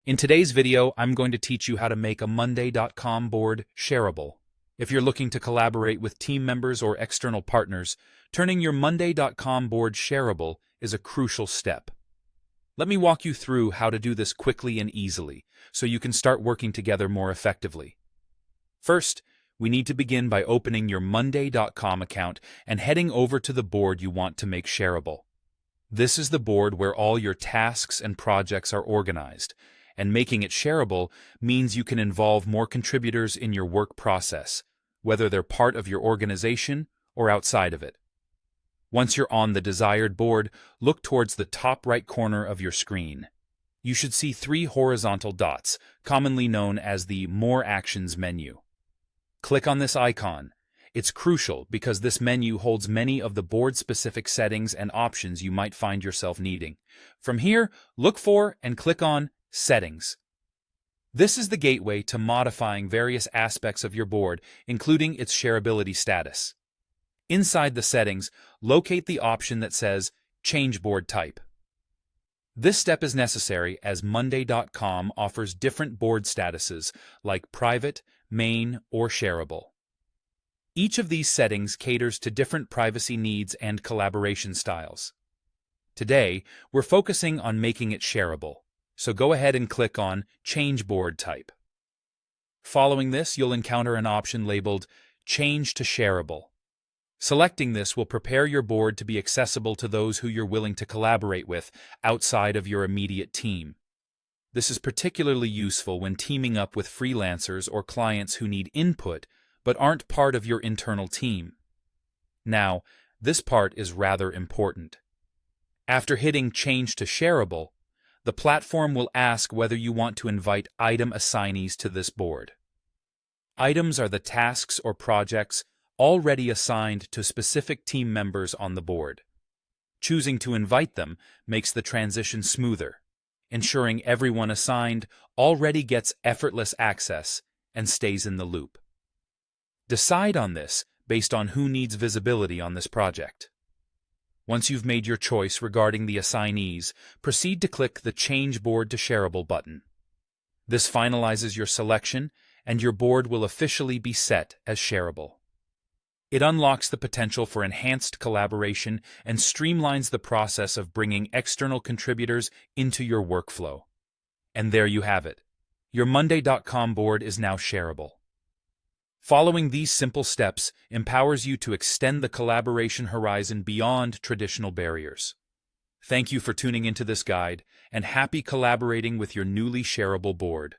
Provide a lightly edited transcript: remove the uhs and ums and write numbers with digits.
In today's video, I'm going to teach you how to make a Monday.com board shareable. If you're looking to collaborate with team members or external partners, turning your Monday.com board shareable is a crucial step. Let me walk you through how to do this quickly and easily, so you can start working together more effectively. First, we need to begin by opening your Monday.com account and heading over to the board you want to make shareable. This is the board where all your tasks and projects are organized, and making it shareable means you can involve more contributors in your work process, whether they're part of your organization or outside of it. Once you're on the desired board, look towards the top right corner of your screen. You should see 3 horizontal dots, commonly known as the More Actions menu. Click on this icon. It's crucial because this menu holds many of the board-specific settings and options you might find yourself needing. From here, look for and click on Settings. This is the gateway to modifying various aspects of your board, including its shareability status. Inside the settings, locate the option that says Change Board Type. This step is necessary as Monday.com offers different board statuses like private, main, or shareable. Each of these settings caters to different privacy needs and collaboration styles. Today, we're focusing on making it shareable, so go ahead and click on Change Board Type. Following this, you'll encounter an option labeled Change to Shareable. Selecting this will prepare your board to be accessible to those who you're willing to collaborate with outside of your immediate team. This is particularly useful when teaming up with freelancers or clients who need input but aren't part of your internal team. Now, this part is rather important. After hitting Change to Shareable, the platform will ask whether you want to invite item assignees to this board. Items are the tasks or projects already assigned to specific team members on the board. Choosing to invite them makes the transition smoother, ensuring everyone assigned already gets effortless access and stays in the loop. Decide on this based on who needs visibility on this project. Once you've made your choice regarding the assignees, proceed to click the Change Board to Shareable button. This finalizes your selection, and your board will officially be set as shareable. It unlocks the potential for enhanced collaboration and streamlines the process of bringing external contributors into your workflow. And there you have it. Your Monday.com board is now shareable. Following these simple steps empowers you to extend the collaboration horizon beyond traditional barriers. Thank you for tuning into this guide, and happy collaborating with your newly shareable board.